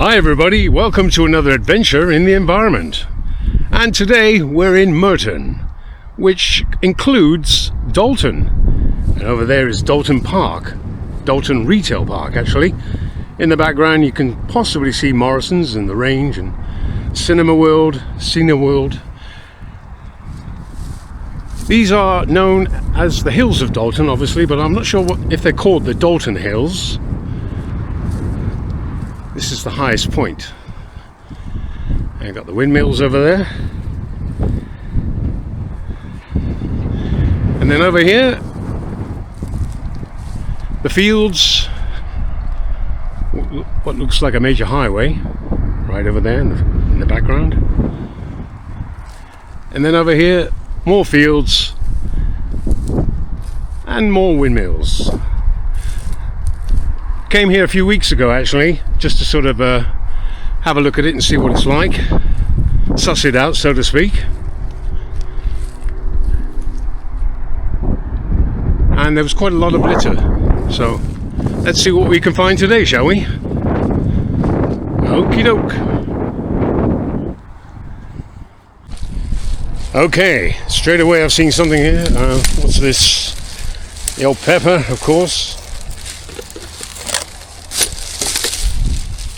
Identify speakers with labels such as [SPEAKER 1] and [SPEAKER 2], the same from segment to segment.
[SPEAKER 1] Hi everybody, welcome to another adventure in the environment. And today we're in Merton, which includes Dalton. And over there is Dalton Park, Dalton Retail Park actually. In the background you can possibly see Morrison's and The Range and Cinema World, Cineworld. These are known as the Hills of Dalton obviously, but I'm not sure if they're called the Dalton Hills. This is the highest point. And you've got the windmills over there. And then over here, the fields, what looks like a major highway, right over there in the background. And then over here, more fields and more windmills. Came here a few weeks ago actually, just to sort of have a look at it and see what it's like, suss it out so to speak. And there was quite a lot of litter, so let's see what we can find today, shall we? Okie doke. Okay, straight away I've seen something here. What's this? The old pepper, of course.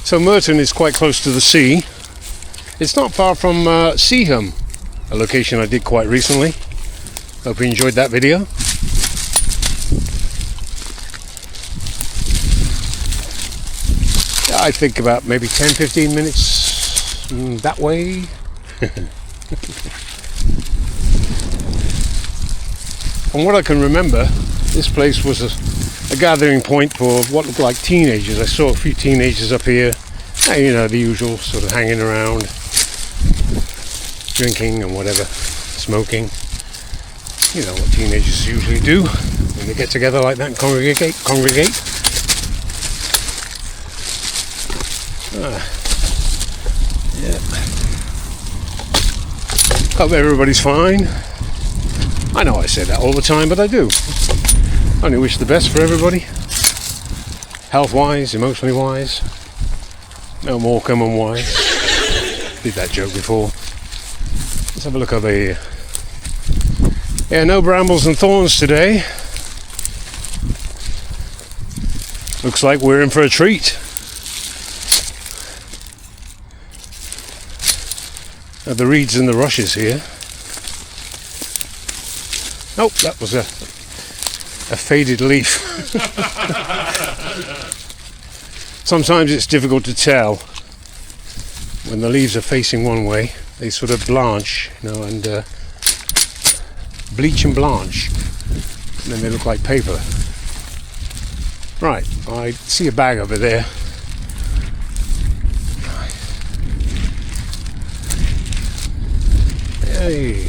[SPEAKER 1] So Merton is quite close to the sea. It's not far from Seaham, a location I did quite recently. Hope you enjoyed that video. I think about maybe 10-15 minutes that way. From what I can remember, this place was a gathering point for what looked like teenagers. I saw a few teenagers up here, you know, the usual sort of hanging around, drinking and whatever, smoking. You know what teenagers usually do when they get together like that and congregate. Yeah. Hope everybody's fine. I know I say that all the time, but I do. Only wish the best for everybody, health-wise, emotionally-wise. No Morecambe-wise. Did that joke before. Let's have a look over here. Yeah, no brambles and thorns today. Looks like we're in for a treat. The reeds and the rushes here. Oh, that was a faded leaf. Sometimes it's difficult to tell when the leaves are facing one way. They sort of blanch, you know, and bleach and blanch, and then they look like paper. Right, I see a bag over there. Hey,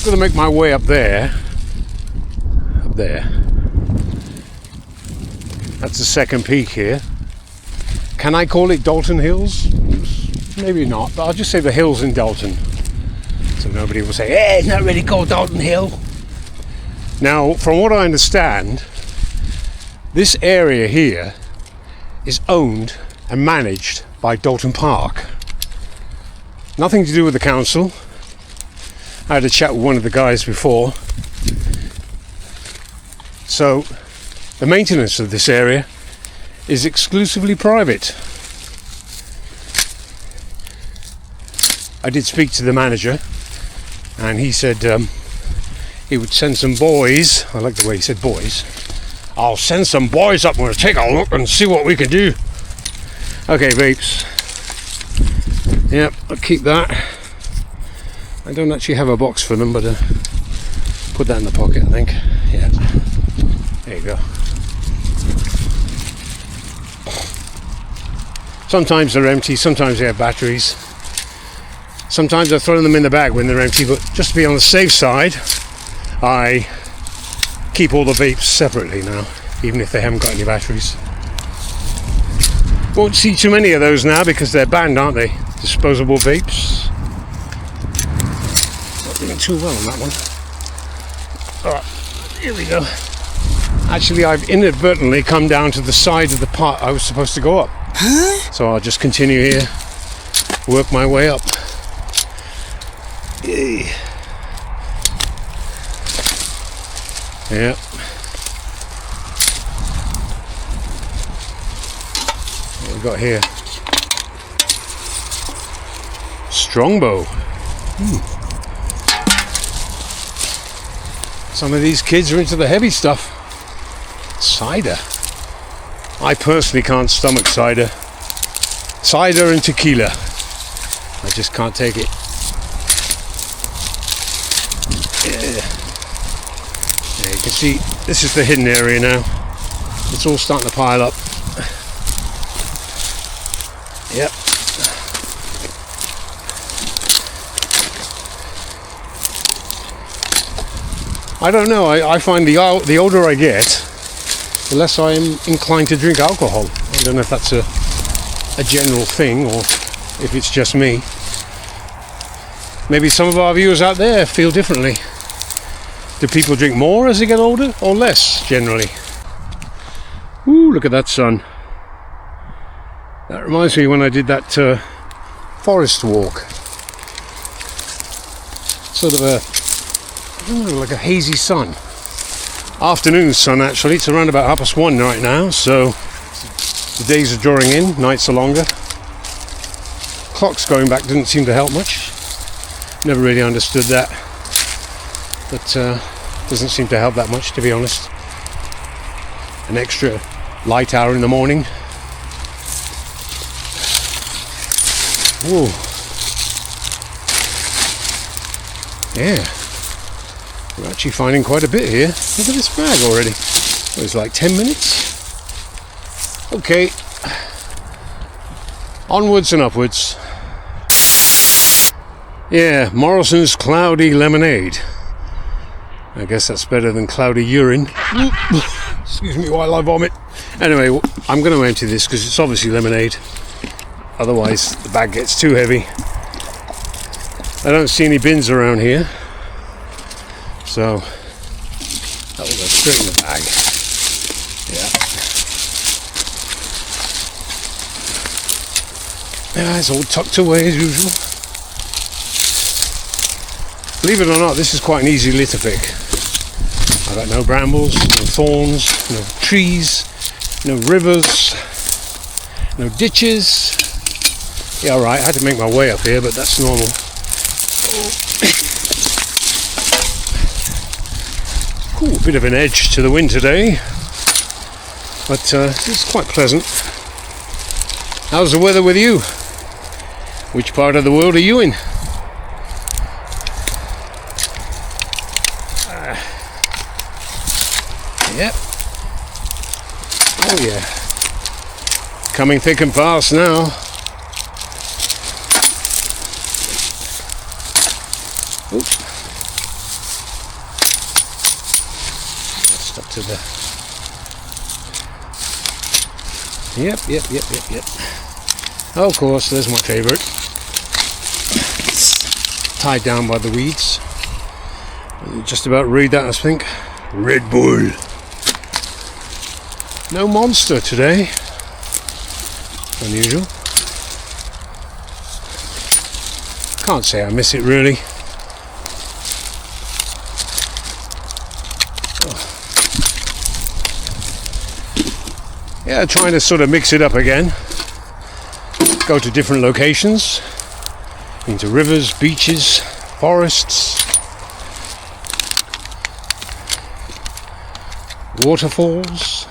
[SPEAKER 1] gonna make my way up there. That's the second peak here. Can I call it Dalton Hills? Maybe not, but I'll just say the hills in Dalton, so nobody will say, hey, it's not really called Dalton Hill. Now, from what I understand, this area here is owned and managed by Dalton Park. Nothing to do with the council. I had a chat with one of the guys before. So the maintenance of this area is exclusively private. I did speak to the manager and he said he would send some boys. I like the way he said boys. I'll send some boys up and we'll take a look and see what we can do. Okay, vapes. Yep, I'll keep that. I don't actually have a box for them, but put that in the pocket, I think. Yeah. There you go. Sometimes they're empty, sometimes they have batteries. Sometimes I throw them in the bag when they're empty, but just to be on the safe side, I keep all the vapes separately now, even if they haven't got any batteries. Won't see too many of those now because they're banned, aren't they? Disposable vapes. Not doing too well on that one. Alright, here we go. Actually, I've inadvertently come down to the side of the part I was supposed to go up.
[SPEAKER 2] Huh?
[SPEAKER 1] So I'll just continue here, work my way up. Yeah. What we got here? Strongbow. Some of these kids are into the heavy stuff. Cider. I personally can't stomach cider. Cider and tequila. I just can't take it. Yeah. There you can see, this is the hidden area now. It's all starting to pile up. Yep. I don't know, I find the older I get, the less I'm inclined to drink alcohol. I don't know if that's a general thing or if it's just me. Maybe some of our viewers out there feel differently. Do people drink more as they get older or less generally? Ooh, look at that sun. That reminds me when I did that forest walk. Sort of a, I don't know, like a hazy sun. Afternoon sun actually. It's around about 1:30 right now, so the days are drawing in, nights are longer. Clocks going back didn't seem to help much. Never really understood that. But doesn't seem to help that much, to be honest. An extra light hour in the morning. Whoa. Yeah. We're actually finding quite a bit here. Look at this bag already. It was like 10 minutes. Okay. Onwards and upwards. Yeah, Morrison's Cloudy Lemonade. I guess that's better than cloudy urine. Excuse me while I vomit. Anyway, I'm going to empty this because it's obviously lemonade. Otherwise, the bag gets too heavy. I don't see any bins around here. So, that will go straight in the bag. Yeah. Yeah, it's all tucked away as usual. Believe it or not, this is quite an easy litter pick. I've got no brambles, no thorns, no trees, no rivers, no ditches. Yeah, alright, I had to make my way up here, but that's normal. Ooh, a bit of an edge to the wind today, but it's quite pleasant. How's the weather with you? Which part of the world are you in? Yep. Oh yeah. Coming thick and fast now. Oops. Stuck to the. Yep. Oh, of course, there's my favourite. Tied down by the weeds. Just about read that, I think. Red Bull. No monster today. Unusual. Can't say I miss it really. Yeah, trying to sort of mix it up again. Go to different locations. Into rivers, beaches, forests, waterfalls.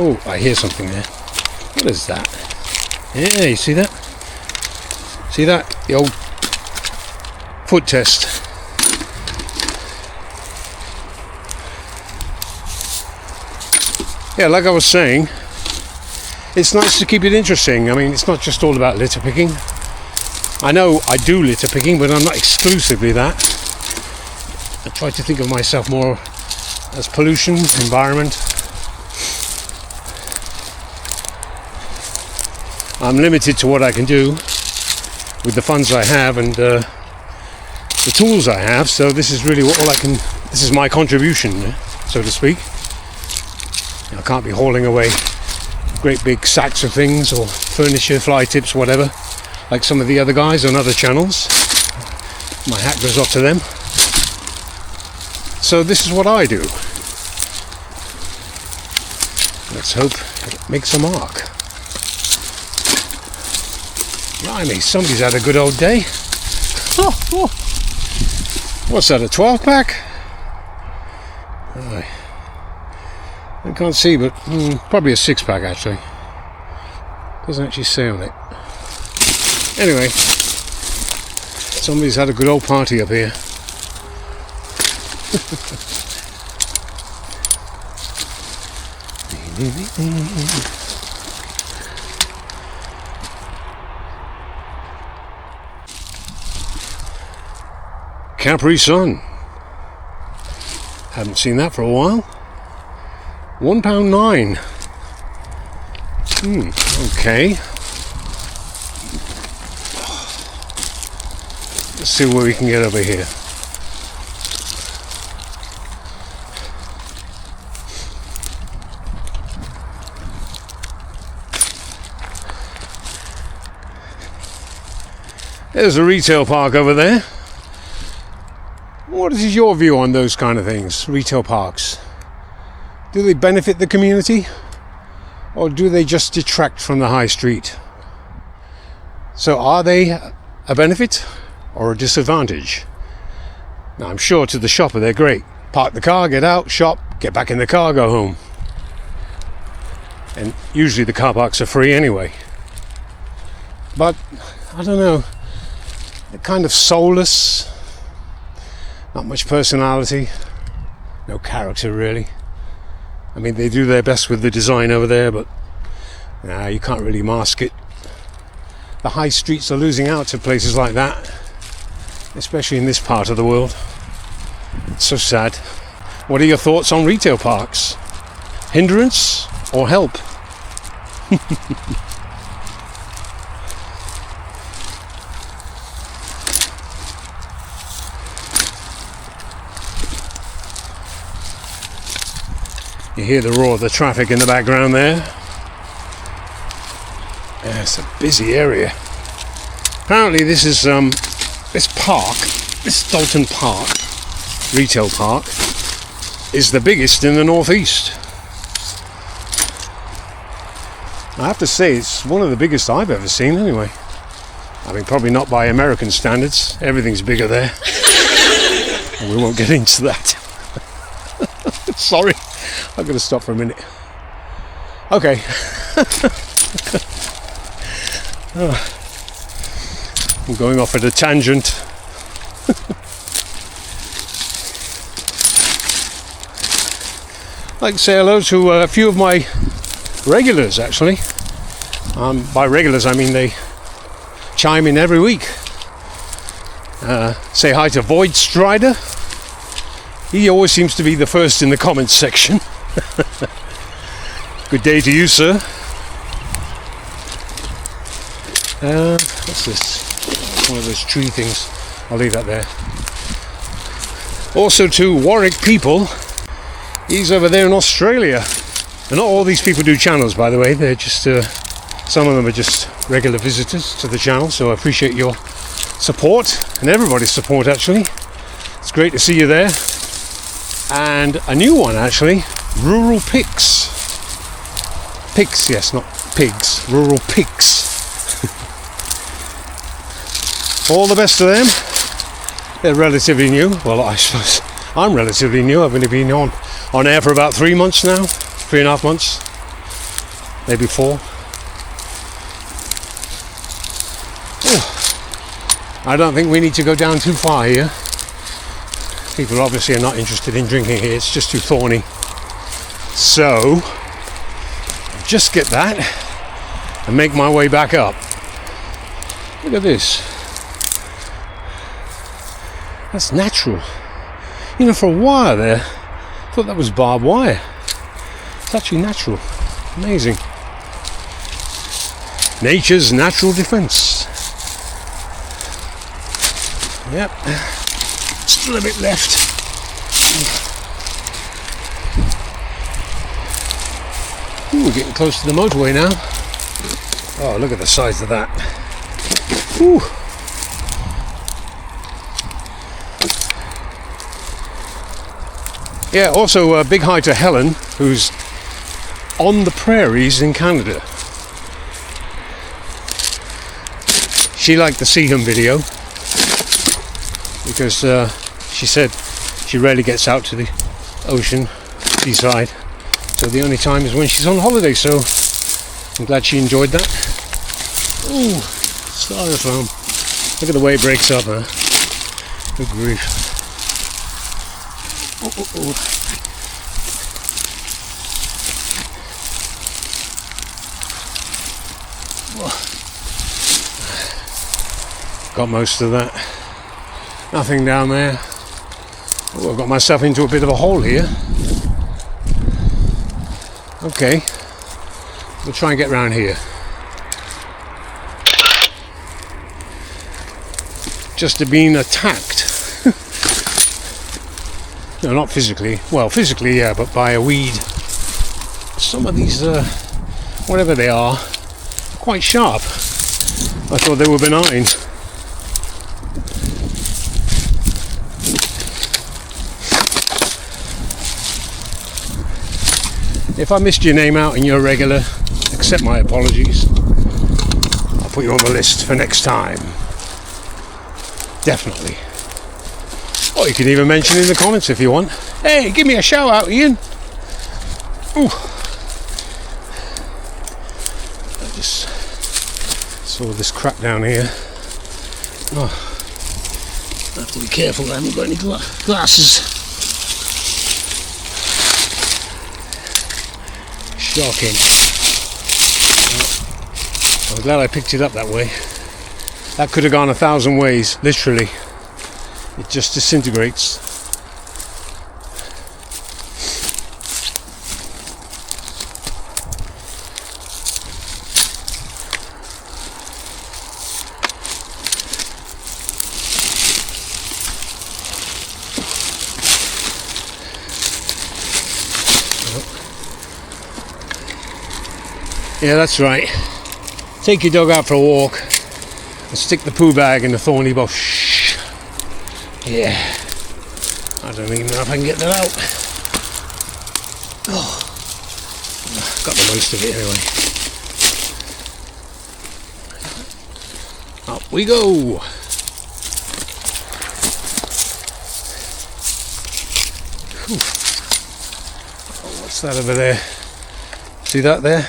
[SPEAKER 1] Oh, I hear something there. What is that? Yeah, you see that? See that? The old foot test. Yeah, like I was saying, it's nice to keep it interesting. I mean, it's not just all about litter picking. I know I do litter picking, but I'm not exclusively that. I try to think of myself more as pollution, environment. I'm limited to what I can do with the funds I have and the tools I have, so this is really all I can this is my contribution, so to speak. I can't be hauling away great big sacks of things or furniture, fly tips, whatever, like some of the other guys on other channels. My hat goes off to them. So this is what I do. Let's hope it makes a mark. Blimey, somebody's had a good old day. Oh. What's that, a 12 pack? I can't see, but probably a 6 pack actually. Doesn't actually say on it. Anyway, somebody's had a good old party up here. Capri Sun. Haven't seen that for a while. £1.09. Okay. Let's see what we can get over here. There's a retail park over there. What is your view on those kind of things, retail parks? Do they benefit the community, or do they just detract from the high street? So are they a benefit or a disadvantage? Now I'm sure to the shopper they're great. Park the car, get out, shop, get back in the car, go home. And usually the car parks are free anyway. But I don't know, they're kind of soulless, not much personality, no character really. I mean, they do their best with the design over there, but you can't really mask it. The high streets are losing out to places like that, especially in this part of the world. It's so sad. What are your thoughts on retail parks? Hindrance or help? You hear the roar of the traffic in the background there. Yeah, it's a busy area. Apparently this is this park, this Dalton Park, retail park, is the biggest in the northeast. I have to say it's one of the biggest I've ever seen anyway. I mean, probably not by American standards. Everything's bigger there. And we won't get into that. Sorry. I'm going to stop for a minute. Okay. I'm going off at a tangent. I'd like to say hello to a few of my regulars, actually. By regulars, I mean they chime in every week. Say hi to Void Strider. He always seems to be the first in the comments section. Good day to you, sir. What's this? One of those tree things. I'll leave that there. Also to Warwick People. He's over there in Australia. And not all these people do channels, by the way. They're just some of them are just regular visitors to the channel. So I appreciate your support and everybody's support. Actually, it's great to see you there. And a new one actually, Rural Pigs. Pigs, yes, not pigs. Rural Pigs. All the best to them. They're relatively new. Well, I suppose I'm relatively new. I've only been on air for about 3 months now. 3.5 months. Maybe 4. I don't think we need to go down too far here. People obviously are not interested in drinking here. It's just too thorny. So, just get that and make my way back up. Look at this. That's natural. You know, for a while there, I thought that was barbed wire. It's actually natural. Amazing. Nature's natural defense. Yep. Still a bit left. We're getting close to the motorway now. Oh, look at the size of that. Ooh. Yeah, also a big hi to Helen, who's on the prairies in Canada. She liked the Seaham video because she said she rarely gets out to the ocean, seaside. So the only time is when she's on holiday, so I'm glad she enjoyed that. Ooh, styrofoam. Look at the way it breaks up, huh? Good grief. Oh, oh, oh. Got most of that. Nothing down there. Oh, I've got myself into a bit of a hole here. Okay, we'll try and get round here. Just being attacked. No, not physically. Well, physically, yeah, but by a weed. Some of these, whatever they are, quite sharp. I thought they were benign. If I missed your name out and you're regular, accept my apologies. I'll put you on the list for next time. Definitely. Or you can even mention in the comments if you want. Hey, give me a shout out, Ian. Ooh. I just saw this crap down here. Oh. I have to be careful, I haven't got any glasses. Shocking. I'm glad I picked it up that way. That could have gone 1,000 ways, literally. It just disintegrates. Yeah, that's right. Take your dog out for a walk and stick the poo bag in the thorny bush. Yeah. I don't even know if I can get that out. Oh. Got the most of it anyway. Up we go. Whew. Oh, what's that over there? See that there?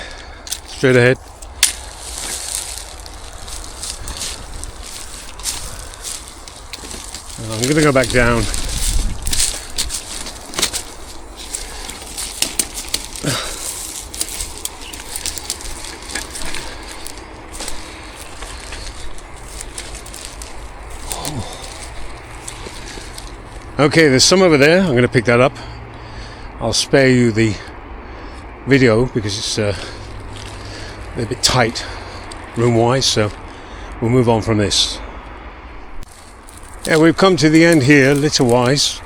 [SPEAKER 1] Straight ahead. I'm going to go back down. Okay, there's some over there. I'm going to pick that up. I'll spare you the video because it's a bit tight room-wise, so we'll move on from this. Yeah, we've come to the end here, litter-wise.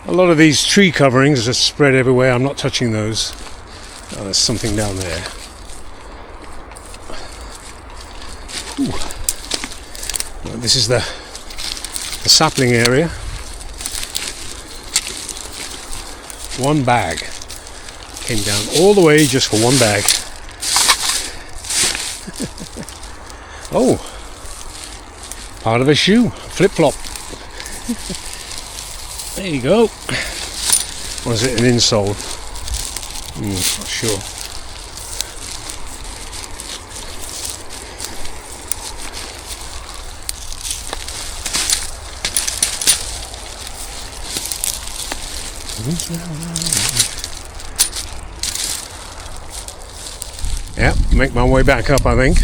[SPEAKER 1] A lot of these tree coverings are spread everywhere. I'm not touching those. Oh, there's something down there. Ooh. Well, this is the sapling area. One bag. Came down all the way just for one bag. Oh, part of a shoe, flip-flop. There you go. Or is it an insole? Not sure. Yeah, make my way back up, I think.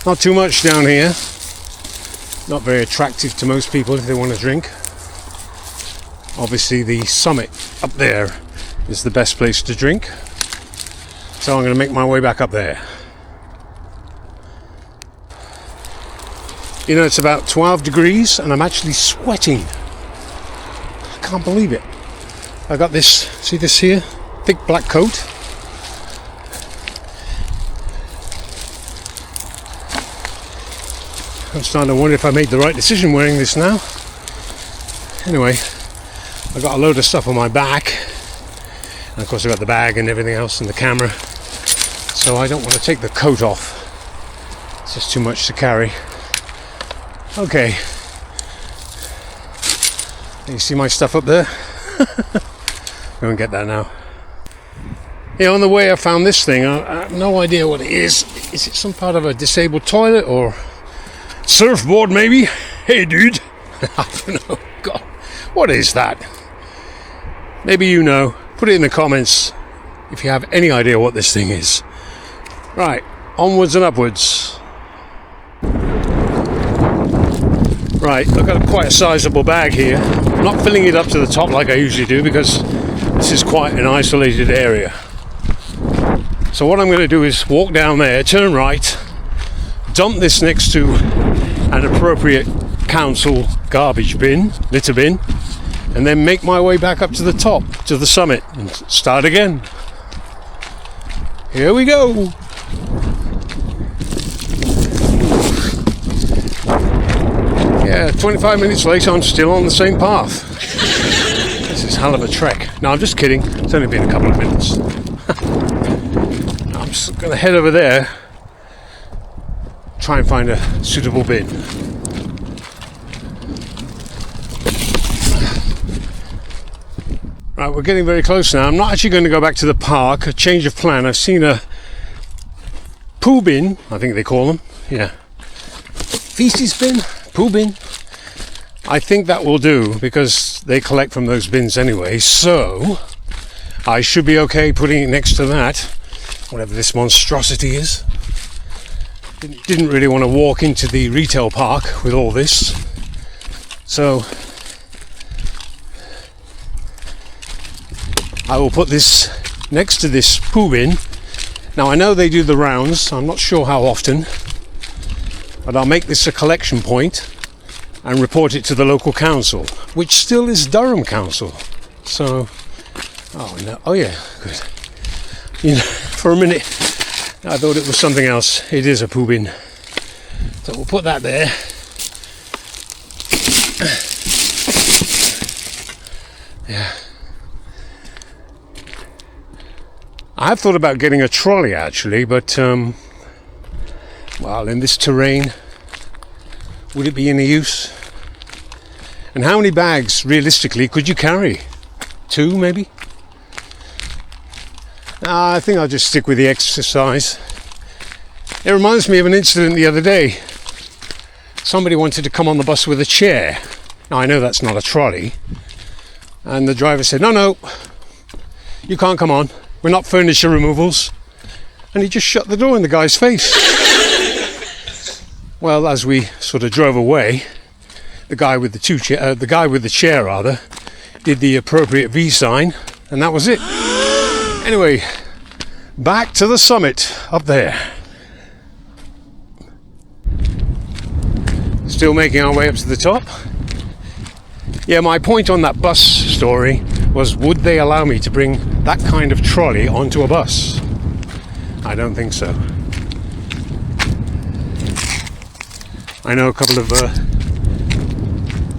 [SPEAKER 1] Not too much down here. Not very attractive to most people if they want to drink. Obviously the summit up there is the best place to drink. So I'm going to make my way back up there. You know, it's about 12 degrees and I'm actually sweating. I can't believe it. I got this, see this here? thick black coat. I'm starting to wonder if I made the right decision wearing this now. Anyway, I got a load of stuff on my back, and of course I got the bag and everything else and the camera, so I don't want to take the coat off. It's just too much to carry. Okay, you see my stuff up there? Go and get that now. Yeah, on the way I found this thing. I have no idea what it is. Is it some part of a disabled toilet or surfboard maybe? Hey dude. I don't know. God, what is that? Maybe you know. Put it in the comments if you have any idea what this thing is. Right, onwards and upwards. Right, I've got quite a sizable bag here. I'm not filling it up to the top like I usually do because this is quite an isolated area. So what I'm going to do is walk down there, turn right, dump this next to an appropriate council garbage bin, litter bin, and then make my way back up to the top, to the summit, and start again. Here we go. Yeah, 25 minutes later I'm still on the same path. This is hell of a trek. No, I'm just kidding. It's only been a couple of minutes. I'm just going to head over there, try and find a suitable bin. Right, we're getting very close now. I'm not actually going to go back to the park. A change of plan. I've seen a poo bin, I think they call them. Yeah. Feces bin? Poo bin? I think that will do because they collect from those bins anyway. So I should be okay putting it next to that, whatever this monstrosity is. Didn't really want to walk into the retail park with all this. So I will put this next to this poo bin. Now I know they do the rounds, I'm not sure how often, but I'll make this a collection point and report it to the local council, which still is Durham Council. So, oh no, oh yeah, good. You know, for a minute I thought it was something else. It is a poo bin. So we'll put that there. Yeah. I have thought about getting a trolley actually, but well, in this terrain, would it be any use? And how many bags realistically could you carry? 2 maybe? I think I'll just stick with the exercise. It reminds me of an incident the other day. Somebody wanted to come on the bus with a chair. Now I know that's not a trolley. And the driver said, no, you can't come on. We're not furniture removals. And he just shut the door in the guy's face. Well, as we sort of drove away, the guy with the chair did the appropriate V sign, and that was it. Anyway, back to the summit up there. Still making our way up to the top. Yeah, my point on that bus story was, would they allow me to bring that kind of trolley onto a bus? I don't think so. I know a couple of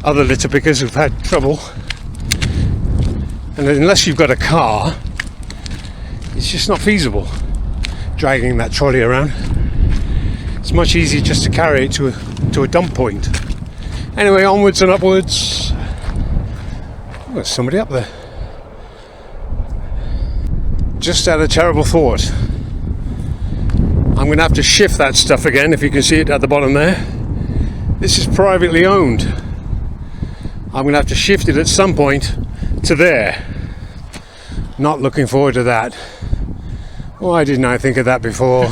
[SPEAKER 1] other litter pickers who've had trouble, and unless you've got a car, it's just not feasible dragging that trolley around. It's much easier just to carry it to a dump point. Anyway, onwards and upwards. Oh, there's somebody up there. Just had a terrible thought. I'm going to have to shift that stuff again, if you can see it at the bottom there. This is privately owned. I'm going to have to shift it at some point to there. Not looking forward to that. Why didn't I think of that before?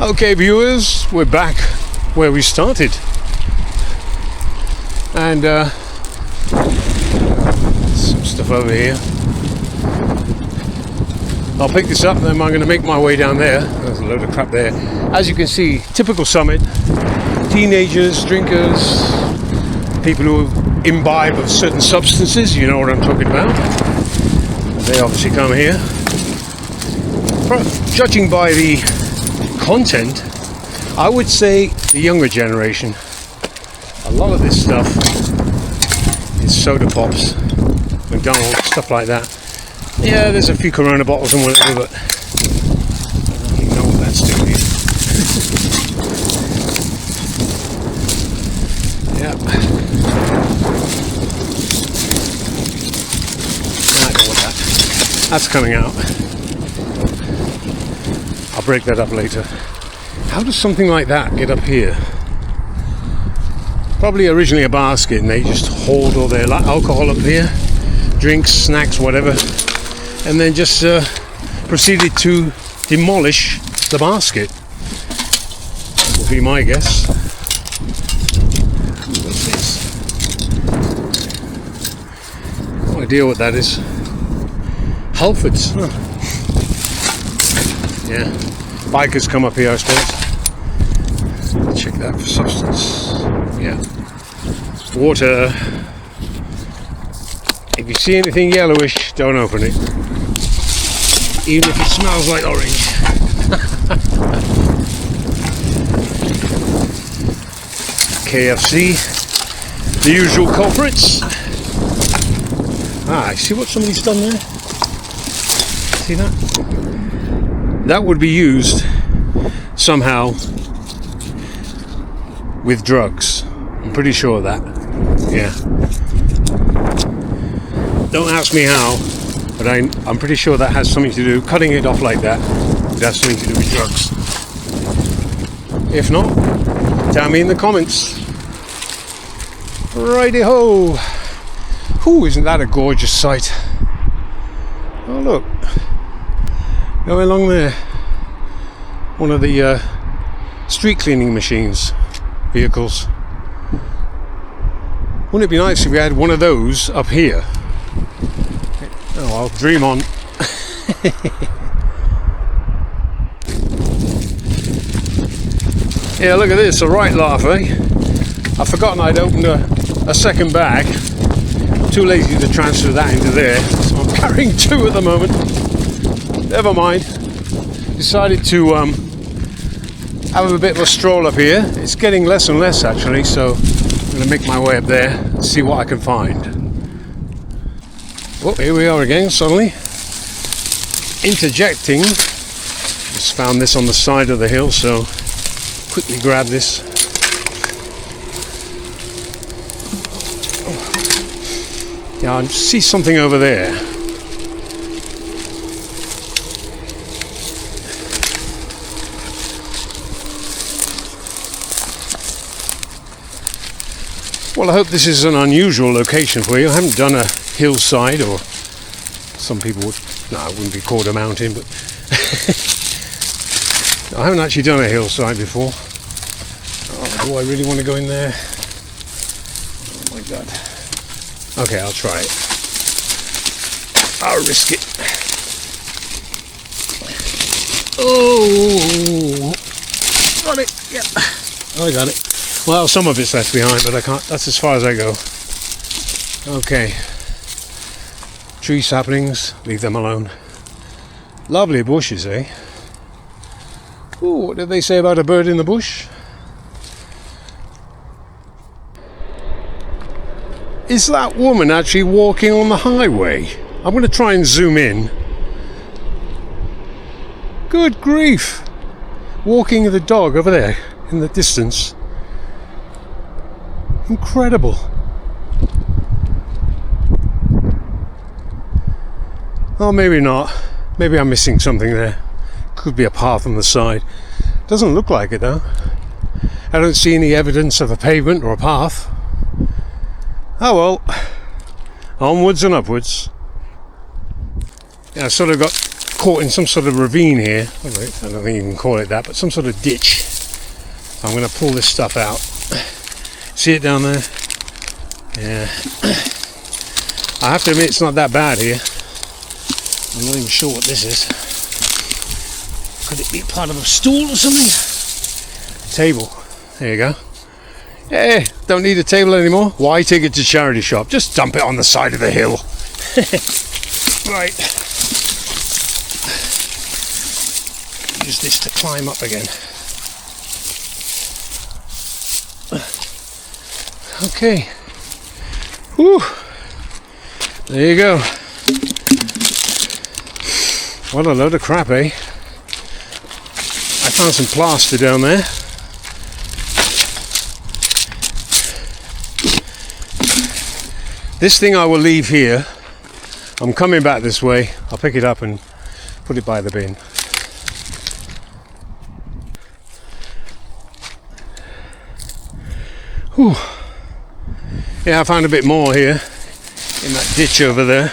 [SPEAKER 1] Okay, viewers, we're back where we started. And some stuff over here. I'll pick this up, then I'm going to make my way down there. There's a load of crap there. As you can see, typical summit. Teenagers, drinkers, people who imbibe of certain substances, you know what I'm talking about. They obviously come here. Judging by the content, I would say the younger generation, a lot of this stuff is soda pops, McDonald's, stuff like that. Yeah, there's a few Corona bottles and whatever, but I don't really know what that's doing here. Yeah. I know what that's coming out. I'll break that up later. How does something like that get up here? Probably originally a basket, and they just hauled all their alcohol up there, drinks, snacks, whatever, and then just proceeded to demolish the basket. Would be my guess. What's this? No idea what that is. Halfords. Huh. Yeah. Bikers come up here, I suppose. Check that for substance. Yeah. Water. If you see anything yellowish, don't open it. Even if it smells like orange. KFC. The usual culprits. I see what somebody's done there. See that? That would be used somehow with drugs. I'm pretty sure of that. Yeah. Don't ask me how, but I'm pretty sure that has something to do, cutting it off like that, it has something to do with drugs. If not, tell me in the comments. Righty-ho. Ooh, isn't that a gorgeous sight? Oh look, going along there, one of the street cleaning vehicles. Wouldn't it be nice if we had one of those up here? Oh, I'll dream on. Yeah, look at this, a right laugh, eh? I've forgotten I'd opened a second bag. I'm too lazy to transfer that into there, so I'm carrying two at the moment. Never mind. Decided to have a bit of a stroll up here. It's getting less and less actually, so I'm going to make my way up there and see what I can find. Oh, here we are again, suddenly. Interjecting. Just found this on the side of the hill, so quickly grab this. Yeah, I see something over there. Well, I hope this is an unusual location for you. I haven't done a hillside, or some people would, no, it wouldn't be called a mountain, but I haven't actually done a hillside before. Oh, do I really want to go in there? Oh my god. Okay, I'll try it. I'll risk it. Oh, got it. Yep. I got it. Well, some of it's left behind, but I can't. That's as far as I go. Okay. Tree saplings, leave them alone. Lovely bushes, eh? Ooh, what did they say about a bird in the bush? Is that woman actually walking on the highway? I'm going to try and zoom in. Good grief! Walking the dog over there in the distance. Incredible. Oh, maybe not. Maybe I'm missing something there. Could be a path on the side. Doesn't look like it though. I don't see any evidence of a pavement or a path. Oh well. Onwards and upwards. Yeah, I sort of got caught in some sort of ravine here. I don't think you can call it that, but some sort of ditch. I'm going to pull this stuff out. See it down there? Yeah. I have to admit it's not that bad here. I'm not even sure what this is. Could it be part of a stool or something? Table. There you go. Hey, don't need a table anymore. Why take it to charity shop? Just dump it on the side of the hill. Right. Use this to climb up again. Okay. Whew. There you go. What a load of crap, eh? I found some plaster down there. This thing I will leave here. I'm coming back this way. I'll pick it up and put it by the bin. Whew. Yeah, I found a bit more here in that ditch over there.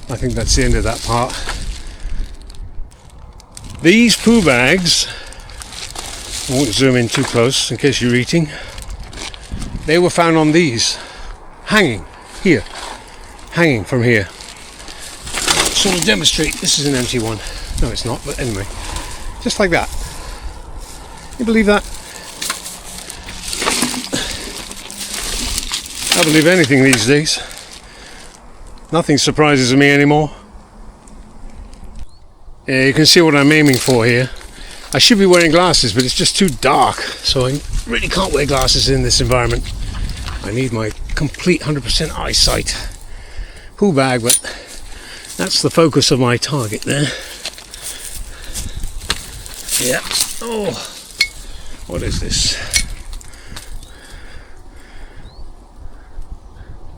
[SPEAKER 1] I think that's the end of that part. These poo bags, I won't zoom in too close in case you're eating, they were found on these, hanging here, hanging from here. Sort of demonstrate, this is an empty one. No, it's not, but anyway, just like that. You believe that? I believe anything these days. Nothing surprises me anymore. Yeah, you can see what I'm aiming for here. I should be wearing glasses, but it's just too dark, so I really can't wear glasses in this environment. I need my complete 100% eyesight. Poo bag, but that's the focus of my target there. Yeah. Oh, what is this?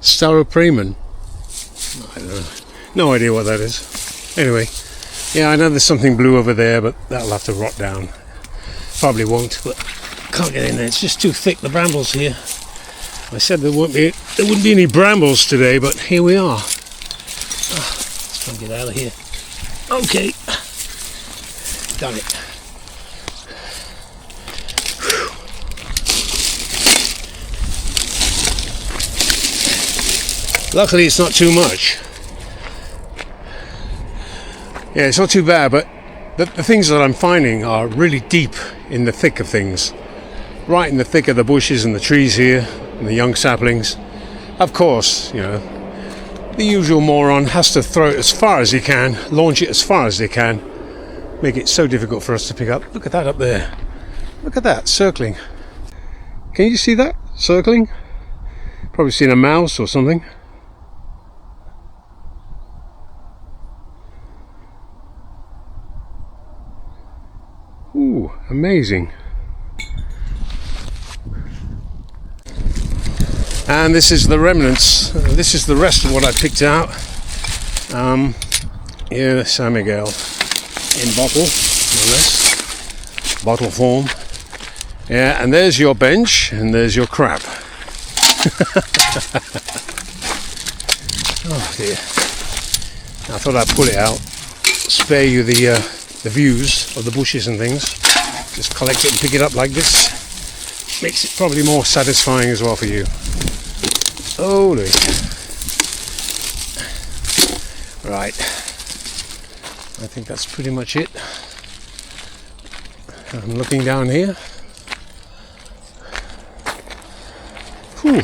[SPEAKER 1] Styropramen. I don't know. No idea what that is. Anyway, yeah, I know there's something blue over there, but that'll have to rot down. Probably won't, but can't get in there. It's just too thick, the brambles here. I said there wouldn't be any brambles today, but here we are. Let's try and get out of here. Okay. Done it. Luckily it's not too much. Yeah, it's not too bad, but the things that I'm finding are really deep in the thick of things. Right in the thick of the bushes and the trees here, and the young saplings. Of course, you know, the usual moron has to throw it as far as he can, launch it as far as they can, make it so difficult for us to pick up. Look at that up there. Look at that, circling. Can you see that? Circling? Probably seen a mouse or something. Ooh, amazing. And this is the remnants. This is the rest of what I picked out. Here, San Miguel in bottle, more or less. Bottle form. Yeah, and there's your bench, and there's your crap. Oh dear. I thought I'd pull it out, spare you the views of the bushes and things. Just collect it and pick it up like this. Makes it probably more satisfying as well for you. Holy. Right. I think that's pretty much it. I'm looking down here. Whew.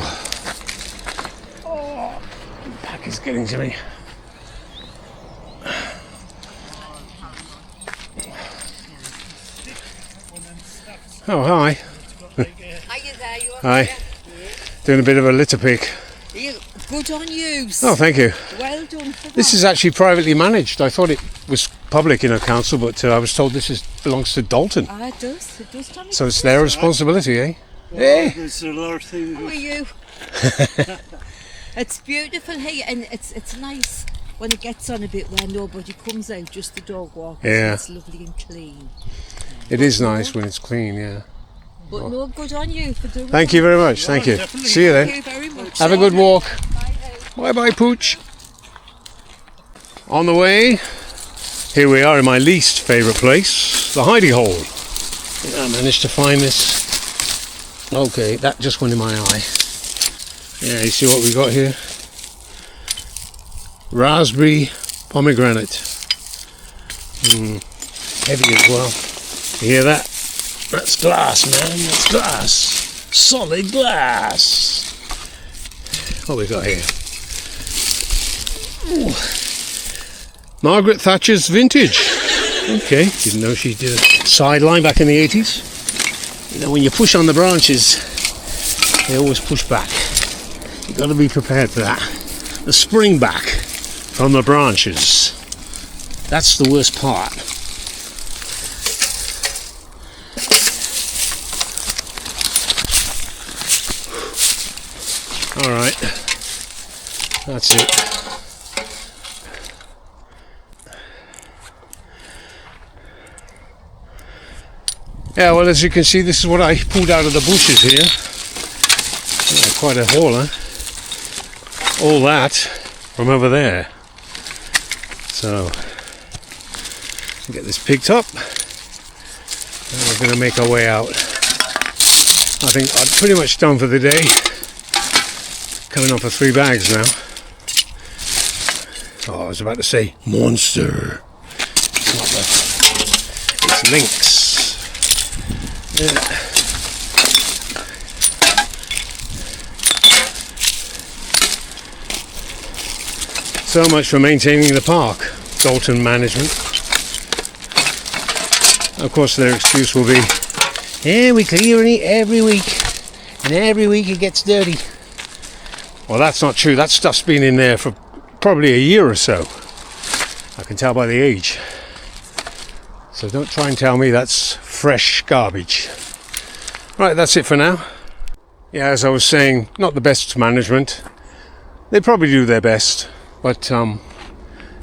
[SPEAKER 1] Oh, the pack is getting to me. Oh, hi. Hi. Doing a bit of a litter pick.
[SPEAKER 2] Good on you.
[SPEAKER 1] Oh, thank you.
[SPEAKER 2] Well done for that.
[SPEAKER 1] This is actually privately managed. I thought it was public, council, but I was told this belongs to Dalton.
[SPEAKER 2] Ah, it does. It does, Tommy.
[SPEAKER 1] So it's their responsibility, eh?
[SPEAKER 3] Well,
[SPEAKER 1] hey!
[SPEAKER 3] there's a lot of things.
[SPEAKER 2] How are you? It's beautiful here, and it's nice when it gets on a bit where nobody comes out, just the dog walkers.
[SPEAKER 1] Yeah.
[SPEAKER 2] It's lovely and clean.
[SPEAKER 1] It is nice when it's clean, yeah.
[SPEAKER 2] But no, good on you for doing
[SPEAKER 1] Thank you very much. Thank you.
[SPEAKER 3] Definitely.
[SPEAKER 1] See you
[SPEAKER 2] Thank
[SPEAKER 1] then.
[SPEAKER 2] you very much.
[SPEAKER 1] Have a good walk. Bye bye, Pooch. On the way, here we are in my least favourite place, the hidey hole. I managed to find this. Okay, that just went in my eye. Yeah, you see what we got here? Raspberry pomegranate. heavy as well. You hear that? That's glass, man. That's glass. Solid glass. What we got here? Ooh. Margaret Thatcher's vintage. Okay, didn't know she did a sideline back in the 80s. You know, when you push on the branches, they always push back. You've got to be prepared for that. The spring back from the branches. That's the worst part. Alright, that's it. Yeah, well, as you can see, this is what I pulled out of the bushes here. Yeah, quite a hauler. All that from over there. So, get this picked up. And we're going to make our way out. I think I'm pretty much done for the day. Coming on for 3 bags now. Oh, I was about to say monster. It's not that. It's lynx. Yeah. So much for maintaining the park, Dalton management. Of course, their excuse will be, yeah, we clear it every week, and every week it gets dirty. Well, that's not true. That stuff's been in there for probably a year or so. I can tell by the age. So don't try and tell me that's fresh garbage. Right, that's it for now. Yeah, as I was saying, not the best management. They probably do their best, but some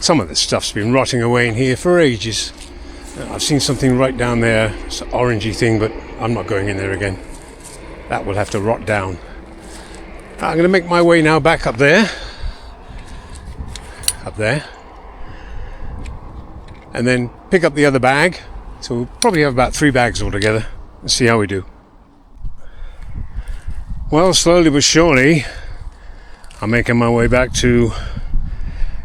[SPEAKER 1] of the stuff's been rotting away in here for ages. I've seen something right down there. It's an orangey thing, but I'm not going in there again. That will have to rot down. I'm going to make my way now back up there. Up there. And then pick up the other bag. So we'll probably have about 3 bags altogether. Let's see how we do. Well, slowly but surely, I'm making my way back to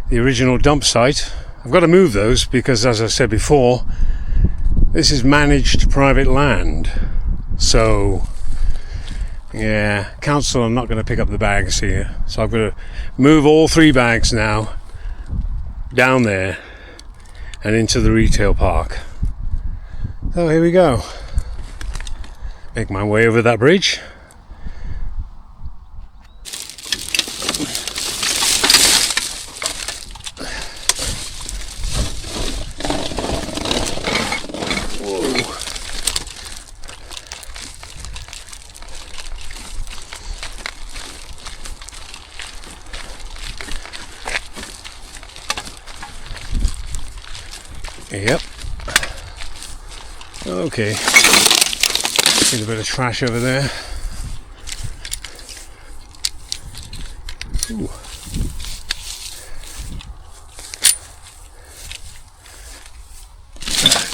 [SPEAKER 1] the original dump site. I've got to move those because, as I said before, this is managed private land. So, yeah, council are not going to pick up the bags here. So I've got to move all 3 bags now down there and into the retail park. So here we go. Make my way over that bridge. Yep. Okay. See a bit of trash over there. Ooh.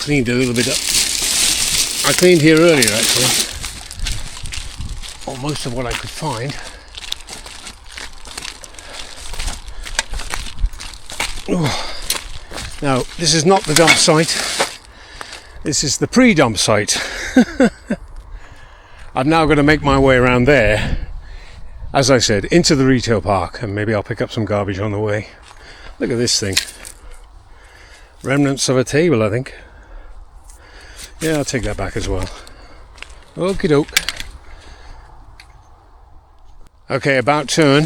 [SPEAKER 1] Cleaned a little bit up. I cleaned here earlier actually. Or most of what I could find. Ooh. Now, this is not the dump site. This is the pre-dump site. I'm now going to make my way around there, as I said, into the retail park, and maybe I'll pick up some garbage on the way. Look at this thing. Remnants of a table, I think. Yeah, I'll take that back as well. Okie doke. Okay, about turn.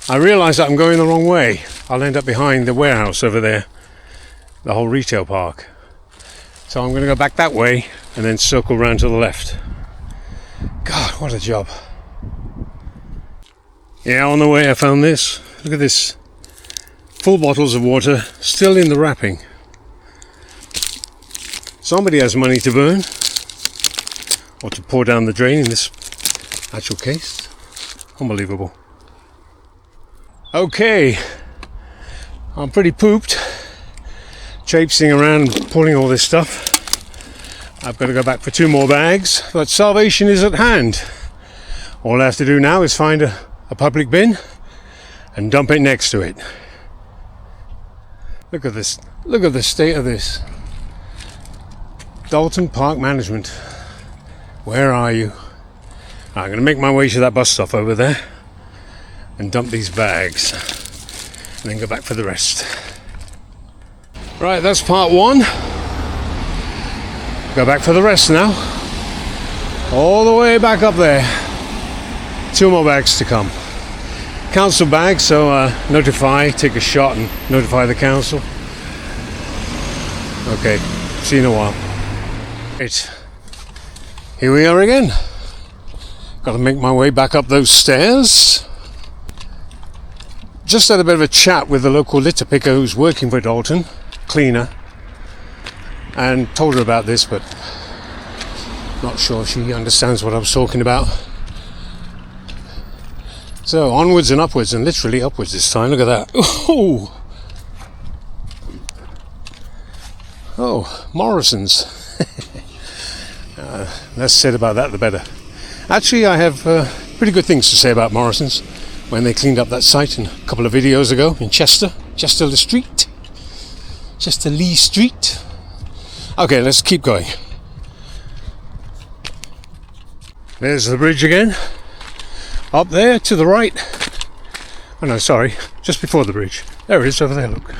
[SPEAKER 1] I realise that I'm going the wrong way. I'll end up behind the warehouse over there, the whole retail park. So I'm going to go back that way and then circle round to the left. God, what a job. Yeah, on the way I found this. Look at this. Full bottles of water, still in the wrapping. Somebody has money to burn, or to pour down the drain in this actual case. Unbelievable. Okay. I'm pretty pooped, traipsing around pulling all this stuff. I've got to go back for 2 more bags, but salvation is at hand. All I have to do now is find a public bin and dump it next to it. Look at this. Look at the state of this. Dalton Park Management. Where are you? I'm going to make my way to that bus stop over there and dump these bags and then go back for the rest. Right, that's part one. Go back for the rest now. All the way back up there. 2 more bags to come. Council bags, so take a shot and notify the council. Okay, see you in a while. Right, here we are again. Got to make my way back up those stairs. Just had a bit of a chat with the local litter picker who's working for Dalton, cleaner, and told her about this, but not sure she understands what I was talking about. So onwards and upwards, and literally upwards this time. Look at that. Oh, Morrison's. Less said about that, the better. Actually, I have pretty good things to say about Morrison's. When they cleaned up that site a couple of videos ago in Chester Lee Street. Okay, let's keep going. There's the bridge again. Up there to the right. Oh no, sorry, just before the bridge. There it is over there, look.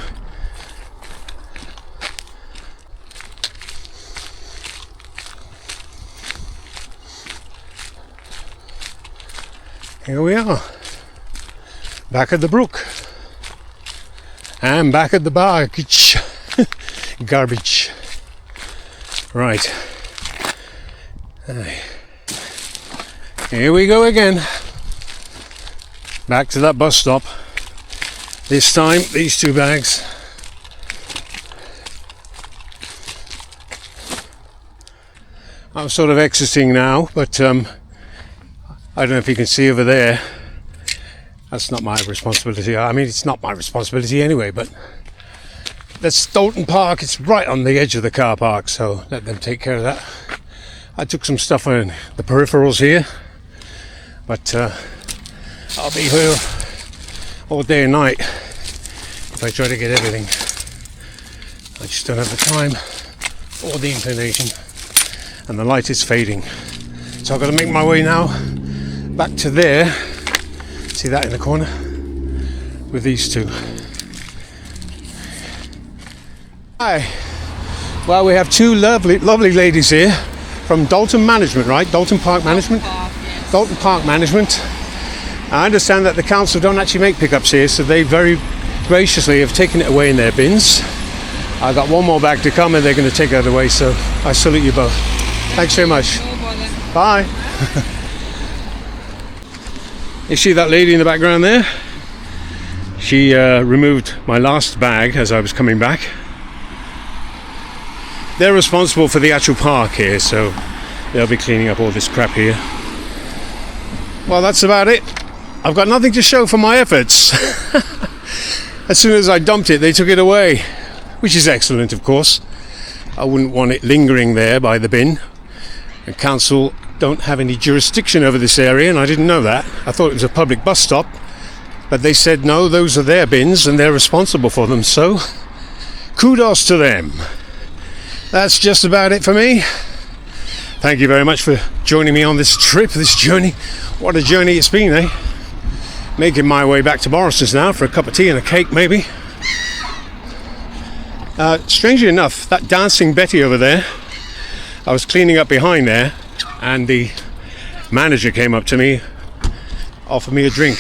[SPEAKER 1] Here we are. Back at the brook. And back at the garbage. Garbage. Right. Here we go again. Back to that bus stop. This time, these 2 bags. I'm sort of exiting now, but I don't know if you can see over there. That's not my responsibility. I mean, it's not my responsibility anyway, but that's Dalton Park. It's right on the edge of the car park, so let them take care of that. I took some stuff on the peripherals here, but I'll be here all day and night if I try to get everything. I just don't have the time or the inclination, and the light is fading. So I've got to make my way now back to there. See that in the corner with these 2. Hi. Well, we have 2 lovely ladies here from Dalton Management, right? Dalton Park Management. Dalton Park Management. I understand that the council don't actually make pickups here, so they very graciously have taken it away in their bins. I've got 1 more bag to come and they're going to take that away, so I salute you both. Thanks very much. Bye. You see that lady in the background there? She removed my last bag as I was coming back. They're responsible for the actual park here, so they'll be cleaning up all this crap here. Well, that's about it. I've got nothing to show for my efforts. As soon as I dumped it, they took it away, which is excellent, of course. I wouldn't want it lingering there by the bin. The council don't have any jurisdiction over this area, and I didn't know that. I thought it was a public bus stop, but they said no, those are their bins and they're responsible for them, so kudos to them. That's just about it for me. Thank you very much for joining me on this trip, this journey. What a journey it's been, eh? Making my way back to Morrison's now for a cup of tea and a cake, maybe. Strangely enough, that dancing Betty over there, I was cleaning up behind there, and the manager came up to me, offered me a drink.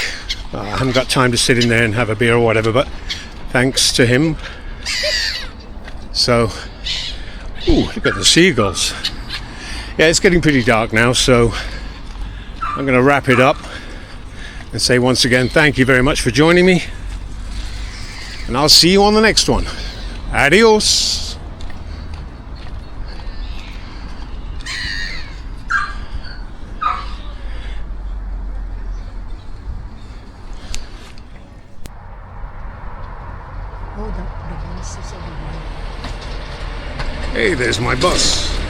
[SPEAKER 1] I haven't got time to sit in there and have a beer or whatever, but thanks to him. So, ooh, look at the seagulls. Yeah, it's getting pretty dark now, so I'm going to wrap it up and say once again, thank you very much for joining me, and I'll see you on the next one. Adios. Hey, there's my bus.